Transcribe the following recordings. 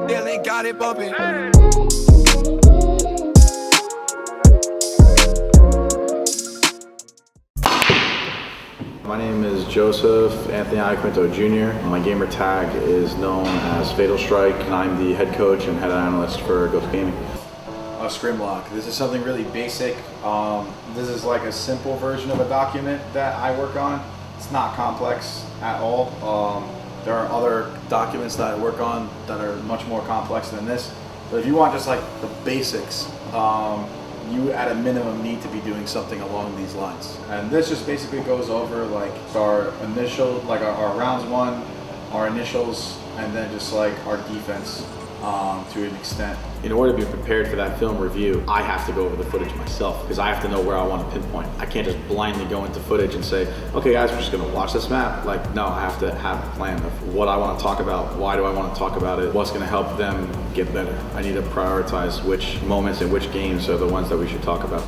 Dylan got it bumping. My name is Joseph Anthony Iaquinto Jr. My gamer tag is known as FatalStryke, and I'm the head coach and head analyst for Ghost Gaming. A scrim lock. This is something really basic. This is like a simple version of a document that I work on. It's not complex at all. There are other documents that I work on that are much more complex than this. But if you want just like the basics, you at a minimum need to be doing something along these lines. And this just basically goes over like our initial, like our rounds one, our initials, and then just like our defense to an extent. In order to be prepared for that film review, I have to go over the footage myself because I have to know where I want to pinpoint. I can't just blindly go into footage and say, okay guys, we're just gonna watch this map. Like, no, I have to have a plan of what I want to talk about, why do I want to talk about it, what's gonna help them get better. I need to prioritize which moments and which games are the ones that we should talk about.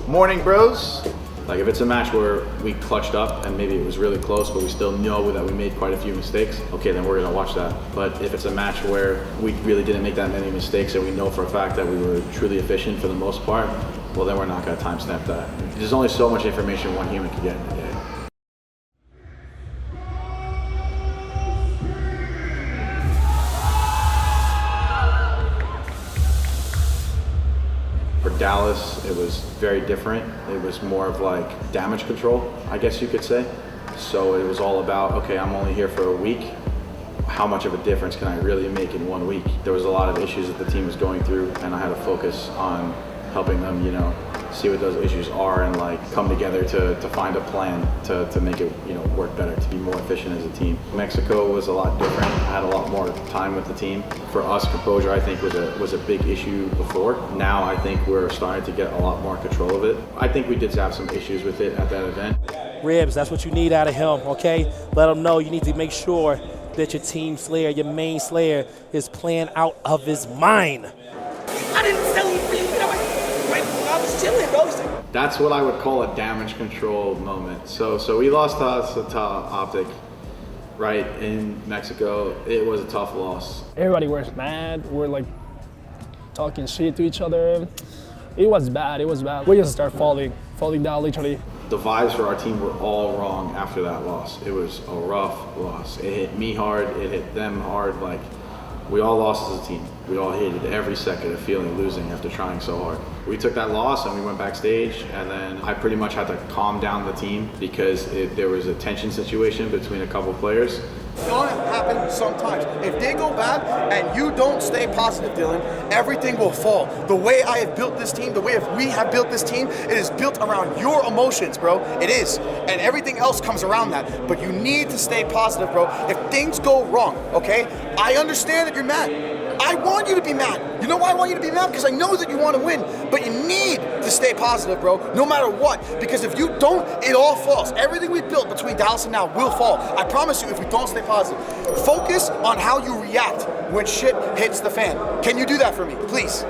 Morning, bros. Like if it's a match where we clutched up and maybe it was really close, but we still know that we made quite a few mistakes, okay, then we're gonna watch that. But if it's a match where we really didn't make that many mistakes and we know for a fact that we were truly efficient for the most part, well then we're not gonna timestamp that. There's only so much information one human can get in a day. For Dallas, it was very different. It was more of like damage control, I guess you could say. So it was all about, okay, I'm only here for a week. How much of a difference can I really make in 1 week? There was a lot of issues that the team was going through, and I had to focus on helping them, you know, see what those issues are and like come together to find a plan to make it, you know, work better, to be more efficient as a team. Mexico was a lot different. I had a lot more time with the team. For us, composure I think was a big issue before. Now I think we're starting to get a lot more control of it. I think we did have some issues with it at that event. Ribs, that's what you need out of him, okay? Let him know you need to make sure that your team slayer, your main slayer, is playing out of his mind. I didn't tell you I was chilling, bro. That's what I would call a damage control moment. So we lost to Optic, right, in Mexico. It was a tough loss. Everybody was mad. We're like talking shit to each other. It was bad, it was bad. We just started falling down literally. The vibes for our team were all wrong after that loss. It was a rough loss. It hit me hard, it hit them hard. Like, we all lost as a team. We all hated every second of feeling losing after trying so hard. We took that loss and we went backstage, and then I pretty much had to calm down the team because there was a tension situation between a couple players. It's gonna happen sometimes. If they go bad and you don't stay positive, Dylan, everything will fall. The way I have built this team, the way we have built this team, it is built around your emotions, bro. It is. And everything else comes around that. But you need to stay positive, bro. If things go wrong, okay? I understand that you're mad. I want you to be mad. You know why I want you to be mad? Because I know that you want to win. But you need to stay positive, bro, no matter what. Because if you don't, it all falls. Everything we built between Dallas and now will fall. I promise you if we don't stay positive. Focus on how you react when shit hits the fan. Can you do that for me, please?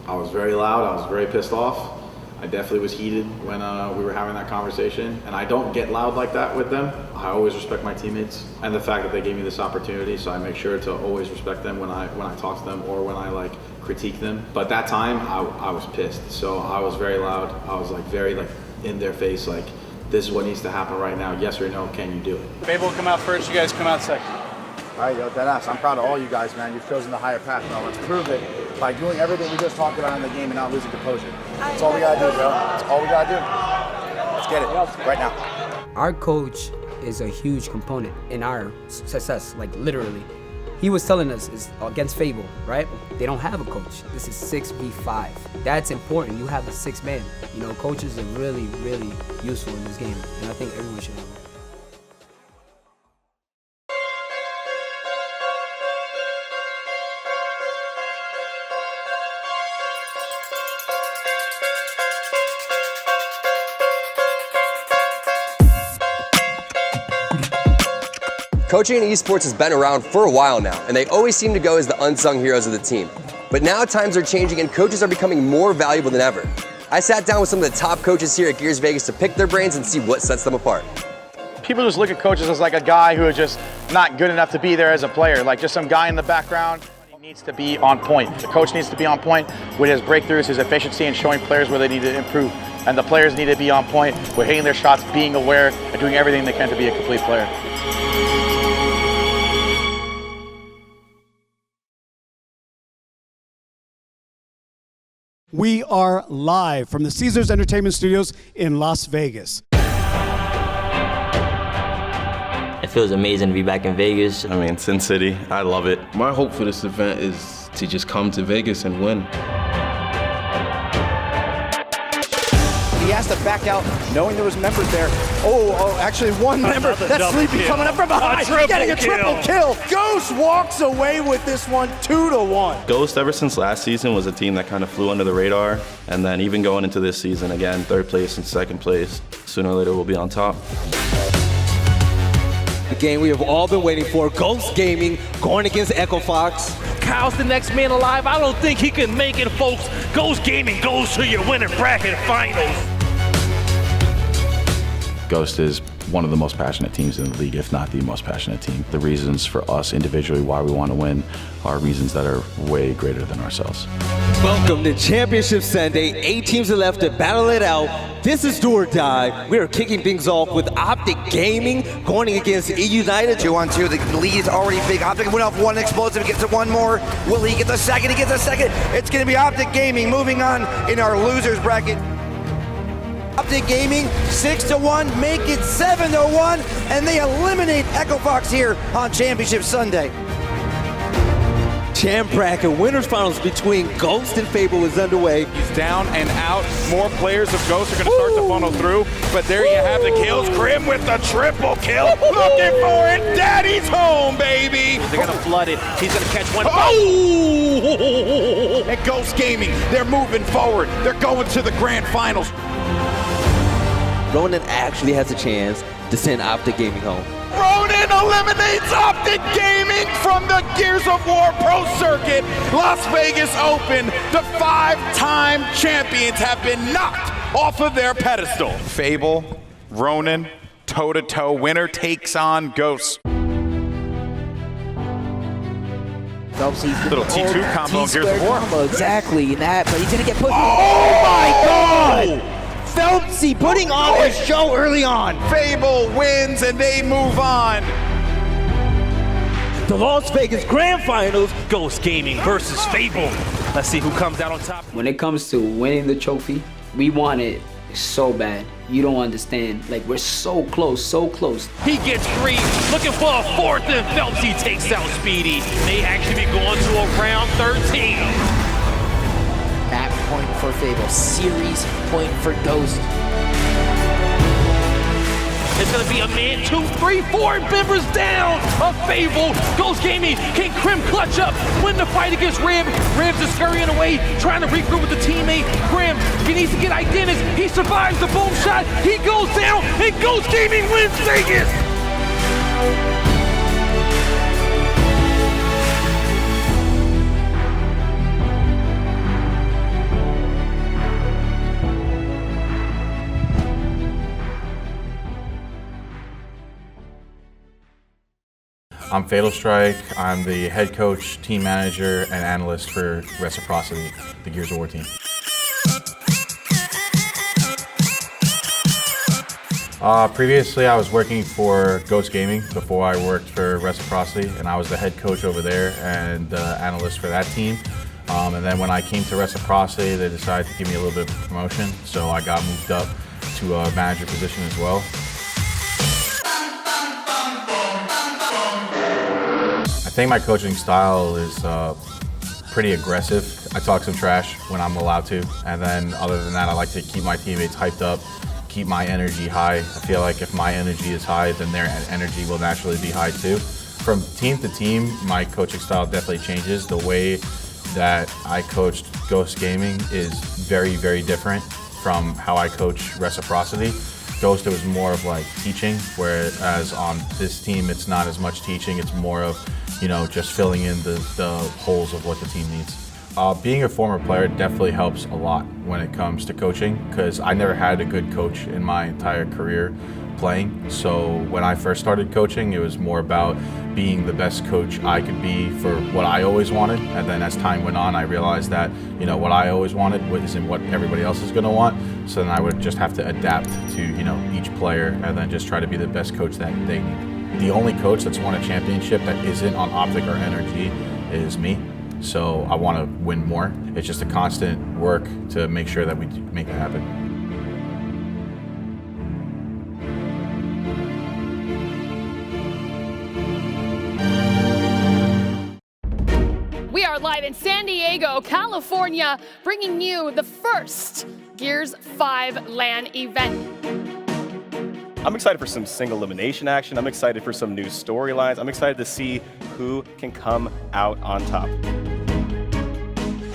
I was very loud. I was very pissed off. I definitely was heated when we were having that conversation, and I don't get loud like that with them. I always respect my teammates and the fact that they gave me this opportunity, so I make sure to always respect them when I talk to them or when I like critique them. But that time I was pissed, so I was very loud. I was like very like in their face, like this is what needs to happen right now. Yes or no, can you do it? Fable will come out first, you guys come out second. All right, yo, deadass. I'm proud of all you guys, man. You've chosen the higher path, bro. Let's prove it by doing everything we just talked about in the game and not losing composure. That's all we gotta do, bro. That's all we gotta do. Let's get it right now. Our coach is a huge component in our success, like literally. He was telling us it's against Fable, right? They don't have a coach. This is 6v5. That's important. You have a 6-man. You know, coaches are really, really useful in this game, and I think everyone should have one. Coaching in esports has been around for a while now, and they always seem to go as the unsung heroes of the team. But now times are changing and coaches are becoming more valuable than ever. I sat down with some of the top coaches here at Gears Vegas to pick their brains and see what sets them apart. People just look at coaches as like a guy who is just not good enough to be there as a player, like just some guy in the background. Needs to be on point. The coach needs to be on point with his breakthroughs, his efficiency, and showing players where they need to improve. And the players need to be on point with hitting their shots, being aware, and doing everything they can to be a complete player. We are live from the Caesars Entertainment Studios in Las Vegas. It feels amazing to be back in Vegas. I mean, Sin City, I love it. My hope for this event is to just come to Vegas and win. He has to back out knowing there was members there. Oh, actually one member. That's Sleepy coming up from behind. Getting a triple kill. Ghost walks away with this one 2-1. Ghost, ever since last season, was a team that kind of flew under the radar. And then even going into this season, again, 3rd place and 2nd place. Sooner or later, we'll be on top. The game we have all been waiting for, Ghost Gaming going against Echo Fox. Kyle's the next man alive. I don't think he can make it, folks. Ghost Gaming goes to your winning bracket finals. Ghost is one of the most passionate teams in the league, if not the most passionate team. The reasons for us individually why we want to win are reasons that are way greater than ourselves. Welcome to Championship Sunday. 8 teams are left to battle it out. This is do or die. We are kicking things off with Optic Gaming going against United. 2-on-2, the lead is already big. Optic went off one explosive, gets it one more. Will he get the second? He gets a second. It's going to be Optic Gaming moving on in our losers bracket. Optic Gaming 6-1, make it 7-1, and they eliminate Echo Fox here on Championship Sunday. Champ bracket winners finals between Ghost and Fable is underway. He's down and out. More players of Ghost are going to start to funnel through, but there you have the kills. Grim with the triple kill. Looking for it. Daddy's home, baby. They're going to flood it. He's going to catch one. Oh! And Ghost Gaming, they're moving forward. They're going to the grand finals. Ronan actually has a chance to send Optic Gaming home. Ronan eliminates Optic Gaming from the Gears of War Pro Circuit. Las Vegas Open, the 5-time champions have been knocked off of their pedestal. Fable, Ronan, toe-to-toe, winner takes on Ghost. Little T2 combo in Gears of War. Exactly, that, but he's gonna get pushed. Oh my God! Phelpsy putting on a show early on. Fable wins and they move on. The Las Vegas Grand Finals, Ghost Gaming versus Fable. Let's see who comes out on top. When it comes to winning the trophy, we want it so bad. You don't understand. Like, we're so close, so close. He gets free, looking for a 4th, and Phelpsy takes out Speedy. May actually be going to a round 13. Map point for Fable, series point for Ghost. It's gonna be a man, 2, 3, 4 members down of Fable. Ghost Gaming, can Krim clutch up, win the fight against Rib. Ribs is scurrying away, trying to regroup with the teammate. Krim, he needs to get Identis. He survives the boom shot, he goes down, and Ghost Gaming wins Vegas. I'm FatalStryke. I'm the head coach, team manager, and analyst for Reciprocity, the Gears of War team. Previously, I was working for Ghost Gaming before I worked for Reciprocity, and I was the head coach over there and analyst for that team. And then when I came to Reciprocity, they decided to give me a little bit of a promotion, so I got moved up to a manager position as well. I think my coaching style is pretty aggressive. I talk some trash when I'm allowed to, and then other than that, I like to keep my teammates hyped up, keep my energy high. I feel like if my energy is high, then their energy will naturally be high too. From team to team, my coaching style definitely changes. The way that I coached Ghost Gaming is very, very different from how I coach Reciprocity. Ghost, it was more of like teaching, whereas on this team, it's not as much teaching. It's more of, you know, just filling in the holes of what the team needs. Being a former player definitely helps a lot when it comes to coaching, because I never had a good coach in my entire career. playing. So when I first started coaching, it was more about being the best coach I could be for what I always wanted. And then as time went on, I realized that, you know, what I always wanted isn't what everybody else is going to want. So then I would just have to adapt to, you know, each player and then just try to be the best coach that they need. The only coach that's won a championship that isn't on Optic or Energy is me. So I want to win more. It's just a constant work to make sure that we make it happen. We are live in San Diego, California, bringing you the first Gears 5 LAN event. I'm excited for some single elimination action. I'm excited for some new storylines. I'm excited to see who can come out on top.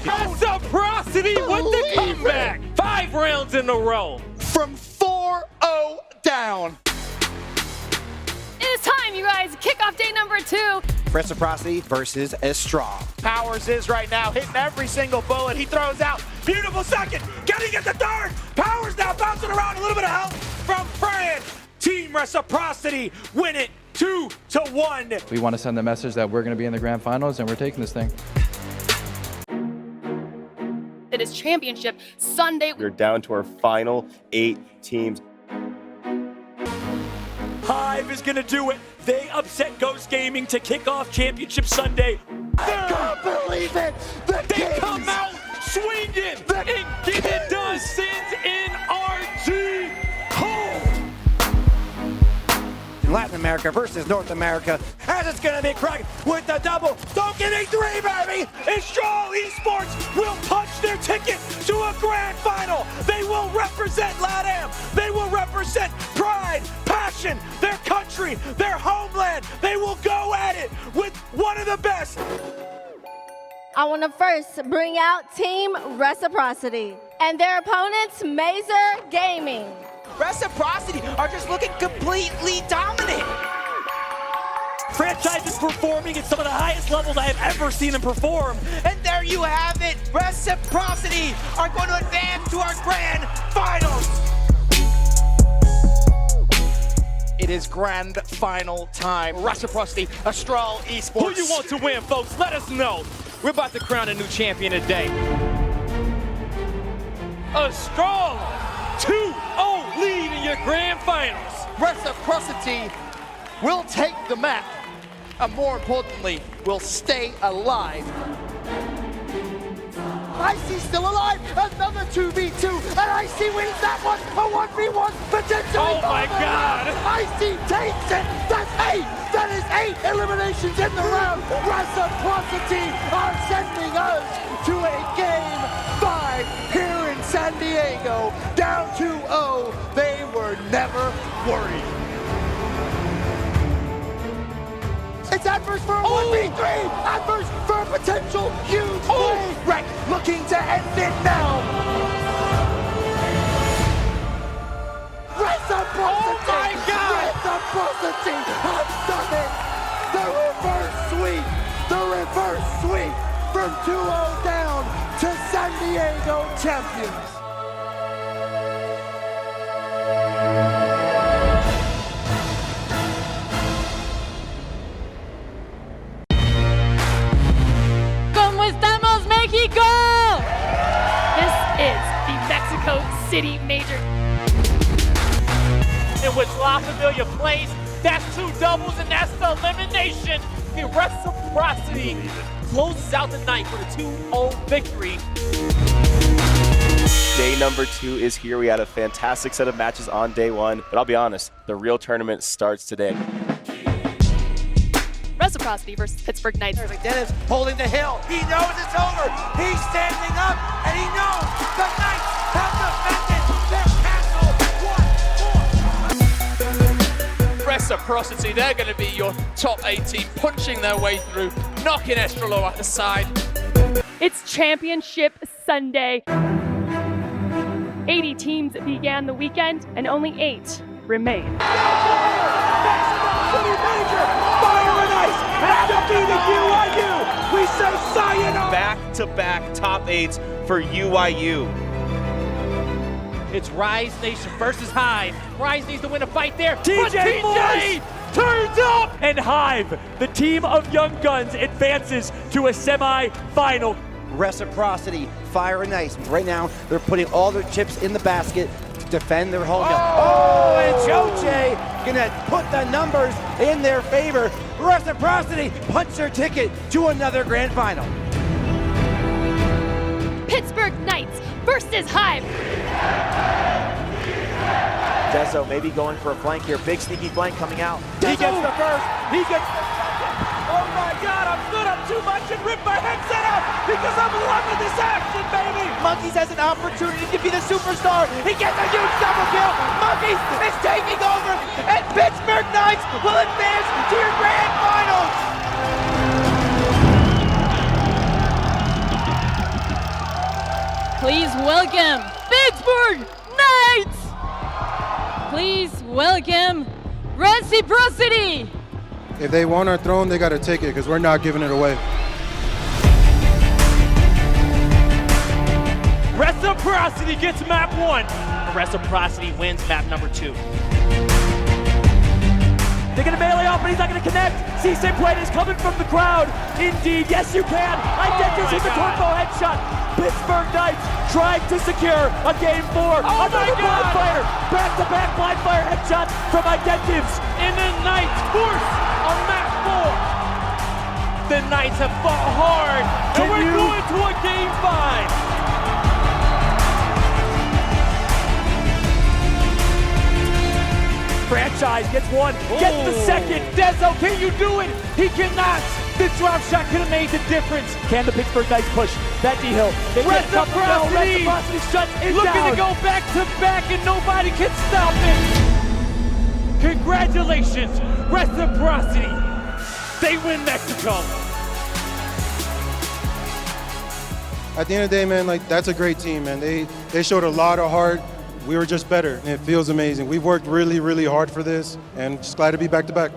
Reciprocity with the comeback. 5 rounds in a row. From 4-0 down. It is time, you guys. Kickoff day number 2. Reciprocity versus Estrall. Powers is right now hitting every single bullet he throws out. Beautiful second, getting it to third. Powers now bouncing around, a little bit of help from Fran. Team Reciprocity win it 2-1. We want to send the message that we're going to be in the grand finals and we're taking this thing. It is Championship Sunday. We're down to our final 8 teams. Hive is gonna do it. They upset Ghost Gaming to kick off Championship Sunday. I can't believe it. They come out swinging and get it done. Sins in RG. Latin America versus North America, as it's gonna be Craig with the double. Don't get a 3, baby! Major Esports will punch their ticket to a grand final. They will represent LATAM. They will represent pride, passion, their country, their homeland. They will go at it with one of the best. I want to first bring out Team Reciprocity and their opponents, Major Gaming. Reciprocity are just looking completely dominant. Franchise is performing at some of the highest levels I have ever seen them perform. And there you have it. Reciprocity are going to advance to our grand finals. It is grand final time. Reciprocity, Estrall Esports. Who you want to win, folks? Let us know. We're about to crown a new champion today. Estrall, 2-0 lead in your grand finals. Reciprocity will take the map, and more importantly, will stay alive. Icy still alive, another 2v2, and Icy wins that one, a 1v1, potentially. Oh my God. Icy takes it, that's 8, that is 8 eliminations in the round. Reciprocity are sending us to a game 5 here in San Diego, down 2-0, they were never worried. It's adverse for a 1v3! Adverse for a potential huge play! Wreck looking to end it now! Reciprocity! Oh my God! Reciprocity have done it! The reverse sweep! The reverse sweep from 2-0 down to San Diego champions! City Major. In which La Familia plays, that's 2 doubles and that's the elimination. The Reciprocity closes out the night with a 2-0 victory. Day number 2 is here. We had a fantastic set of matches on day 1, but I'll be honest, the real tournament starts today. Reciprocity versus Pittsburgh Knights. Dennis holding the hill. He knows it's over. He's standing up, and he knows the Knights have defended their castle. Reciprocity, they're going to be your top 8 team, punching their way through, knocking Estralo at the side. It's Championship Sunday. 80 teams began the weekend, and only 8 remain. City Major, Fire and Ice, have defeated UIU. We say sayonara. Back-to-back top 8s for UIU. It's Rise Nation versus Hive. Rise needs to win a fight there. TJ turns up! And Hive, the team of young guns, advances to a semi-final. Reciprocity, fire and ice. Right now, they're putting all their chips in the basket to defend their home field. Oh, and Joey gonna put the numbers in their favor. Reciprocity punch their ticket to another grand final. Pittsburgh Knights versus Hive. Dezo maybe going for a flank here. Big sneaky flank coming out. He gets the first. He gets. Oh my God, I'm stood up too much and ripped my headset out because I'm loving this action, baby. Monkeys has an opportunity to be the superstar. He gets a huge double kill. Monkeys is taking over, and Pittsburgh Knights will advance to your grand finals. Please welcome Pittsburgh Knights. Please welcome Reciprocity. If they want our throne, they got to take it because we're not giving it away. Reciprocity gets map 1. Reciprocity wins map number 2. They're gonna melee off, but he's not gonna connect. CC Plate is coming from the crowd. Indeed, yes you can. Identis with the turbo headshot. Pittsburgh Knights trying to secure a game 4. Another blind fire. Back-to-back blind fire headshots from Identives. And the Knights force on map 4. The Knights have fought hard, and we're going to a game 5. Franchise gets one, gets the second. Dezo, can you do it? He cannot. The drop shot could have made the difference. Can the Pittsburgh Knights push that D-Hill? Reciprocity shuts it looking down. to go back to back, and nobody can stop it. Congratulations, Reciprocity. They win Mexico. At the end of the day, man, like that's a great team, man. They showed a lot of heart. We were just better, and it feels amazing. We've worked really, really hard for this, and just glad to be back to back.